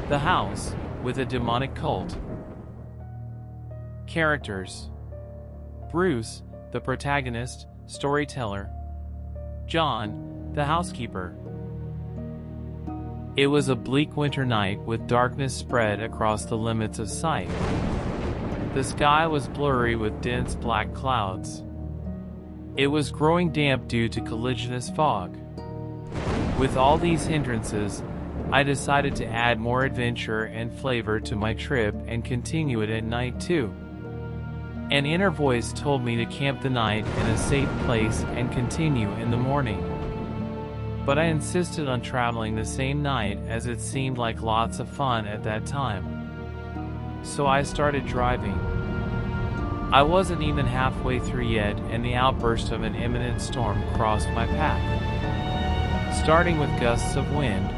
The house with a demonic cult. Characters: Bruce, the protagonist, storyteller. John, the housekeeper. It was a bleak winter night with darkness spread across the limits of sight. The sky was blurry with dense black clouds. It was growing damp due to colliginous fog. With all these hindrances, I decided to add more adventure and flavor to my trip and continue it at night too. An inner voice told me to camp the night in a safe place and continue in the morning. But I insisted on traveling the same night as it seemed like lots of fun at that time. So I started driving. I wasn't even halfway through yet and the outburst of an imminent storm crossed my path. Starting with gusts of wind,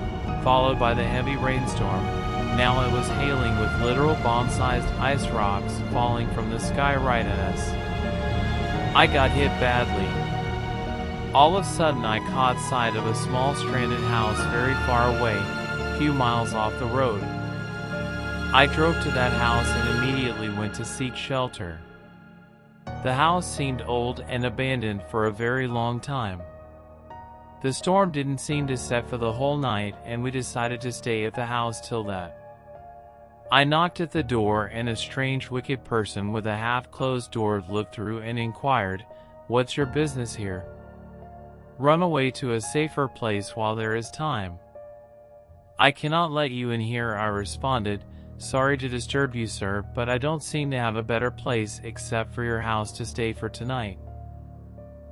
followed by the heavy rainstorm, now it was hailing with literal bomb-sized ice rocks falling from the sky right at us. I got hit badly. All of a sudden I caught sight of a small stranded house very far away, a few miles off the road. I drove to that house and immediately went to seek shelter. The house seemed old and abandoned for a very long time. The storm didn't seem to set for the whole night and we decided to stay at the house till that. I knocked at the door and a strange wicked person with a half-closed door looked through and inquired, "What's your business here? Run away to a safer place while there is time." "I cannot let you in here," I responded. "Sorry to disturb you, sir, but I don't seem to have a better place except for your house to stay for tonight.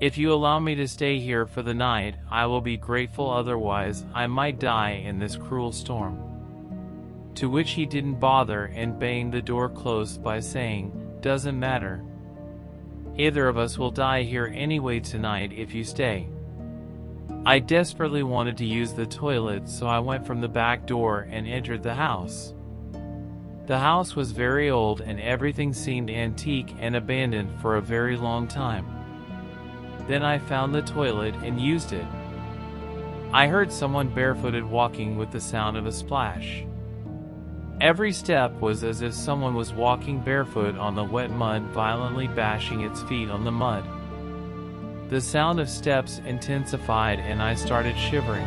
If you allow me to stay here for the night, I will be grateful, otherwise I might die in this cruel storm." To which he didn't bother and banged the door closed by saying, "Doesn't matter. Either of us will die here anyway tonight if you stay." I desperately wanted to use the toilet, so I went from the back door and entered the house. The house was very old and everything seemed antique and abandoned for a very long time. Then I found the toilet and used it. I heard someone barefooted walking with the sound of a splash. Every step was as if someone was walking barefoot on the wet mud, violently bashing its feet on the mud. The sound of steps intensified and I started shivering.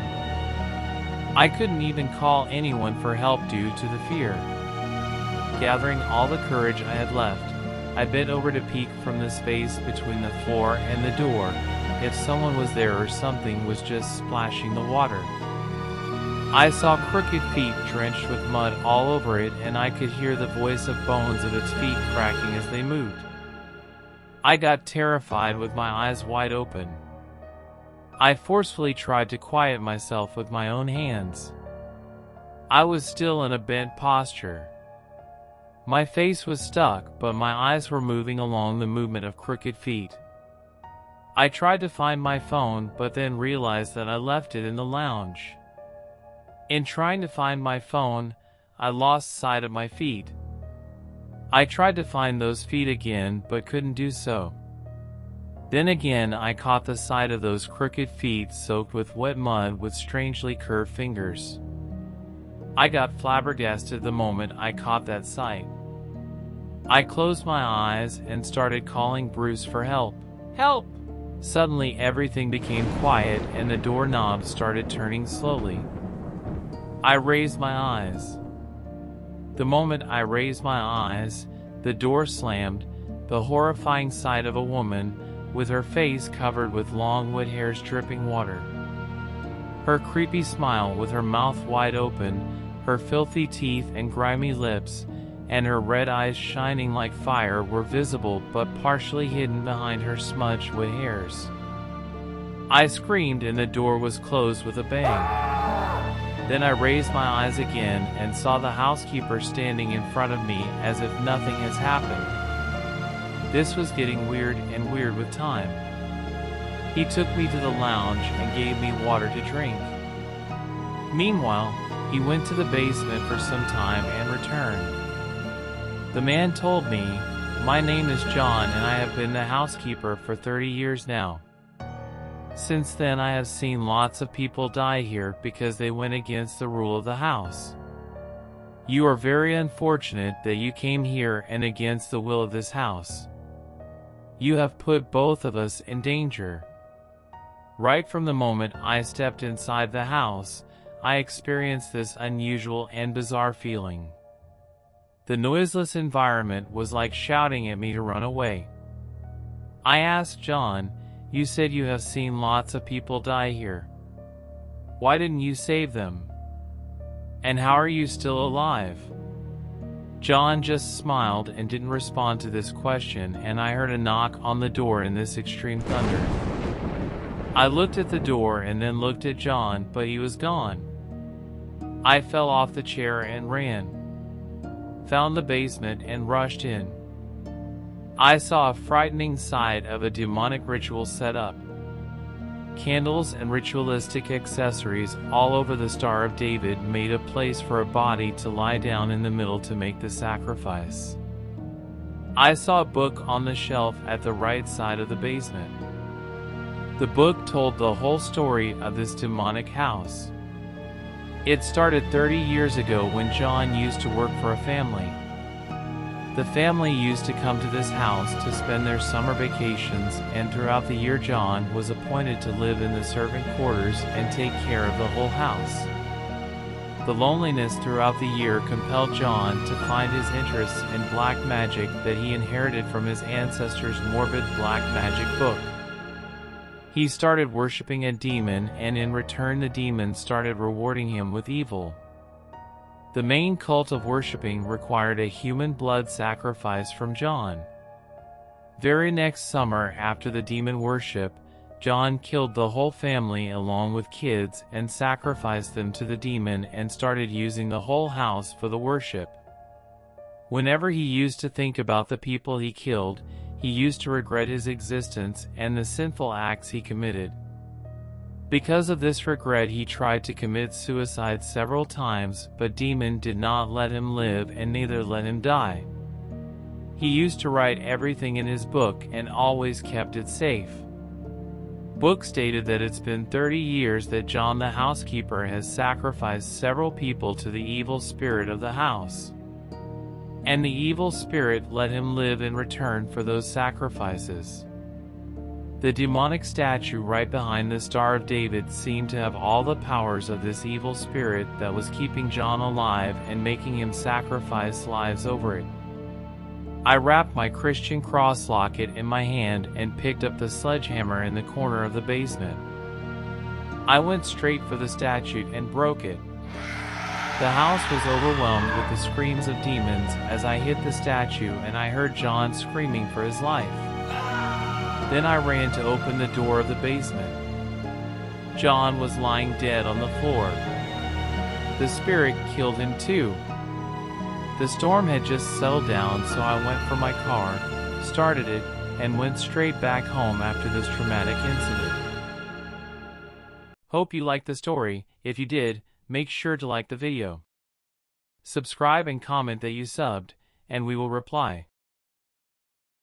I couldn't even call anyone for help due to the fear. Gathering all the courage I had left, I bent over to peek from the space between the floor and the door, if someone was there or something was just splashing the water. I saw crooked feet drenched with mud all over it and I could hear the voice of bones of its feet cracking as they moved. I got terrified with my eyes wide open. I forcefully tried to quiet myself with my own hands. I was still in a bent posture. My face was stuck, but my eyes were moving along the movement of crooked feet. I tried to find my phone, but then realized that I left it in the lounge. In trying to find my phone, I lost sight of my feet. I tried to find those feet again, but couldn't do so. Then again I caught the sight of those crooked feet soaked with wet mud with strangely curved fingers. I got flabbergasted the moment I caught that sight. I closed my eyes and started calling Bruce for help. "Help!" Suddenly everything became quiet and the doorknob started turning slowly. I raised my eyes. The moment I raised my eyes, the door slammed, the horrifying sight of a woman, with her face covered with long wet hairs dripping water. Her creepy smile with her mouth wide open, her filthy teeth and grimy lips, and her red eyes shining like fire were visible but partially hidden behind her smudged wet hairs. I screamed and the door was closed with a bang. Then I raised my eyes again and saw the housekeeper standing in front of me as if nothing has happened. This was getting weird and weird with time. He took me to the lounge and gave me water to drink. Meanwhile, he went to the basement for some time and returned. The man told me, "My name is John and I have been the housekeeper for 30 years now. Since then I have seen lots of people die here because they went against the rule of the house. You are very unfortunate that you came here and against the will of this house. You have put both of us in danger. Right from the moment I stepped inside the house, I experienced this unusual and bizarre feeling. The noiseless environment was like shouting at me to run away. I asked John, "You said you have seen lots of people die here. Why didn't you save them? And how are you still alive?" John just smiled and didn't respond to this question, and I heard a knock on the door in this extreme thunder. I looked at the door and then looked at John, but he was gone. I fell off the chair and ran. Found the basement and rushed in. I saw a frightening sight of a demonic ritual set up. Candles and ritualistic accessories all over the Star of David made a place for a body to lie down in the middle to make the sacrifice. I saw a book on the shelf at the right side of the basement. The book told the whole story of this demonic house. It started 30 years ago when John used to work for a family. The family used to come to this house to spend their summer vacations, and throughout the year John was appointed to live in the servant quarters and take care of the whole house. The loneliness throughout the year compelled John to find his interests in black magic that he inherited from his ancestors' morbid black magic book. He started worshiping a demon, and in return the demon started rewarding him with evil. The main cult of worshiping required a human blood sacrifice from John. Very next summer, after the demon worship, John killed the whole family along with kids and sacrificed them to the demon and started using the whole house for the worship. Whenever he used to think about the people he killed, he used to regret his existence and the sinful acts he committed. Because of this regret, he tried to commit suicide several times, but demon did not let him live and neither let him die. He used to write everything in his book and always kept it safe. Book stated that it's been 30 years that John the housekeeper has sacrificed several people to the evil spirit of the house. And the evil spirit let him live in return for those sacrifices. The demonic statue right behind the Star of David seemed to have all the powers of this evil spirit that was keeping John alive and making him sacrifice lives over it. I wrapped my Christian cross locket in my hand and picked up the sledgehammer in the corner of the basement. I went straight for the statue and broke it. The house was overwhelmed with the screams of demons as I hit the statue, and I heard John screaming for his life. Then I ran to open the door of the basement. John was lying dead on the floor. The spirit killed him too. The storm had just settled down, so I went for my car, started it, and went straight back home after this traumatic incident. Hope you liked the story. If you did, make sure to like the video. Subscribe and comment that you subbed, and we will reply.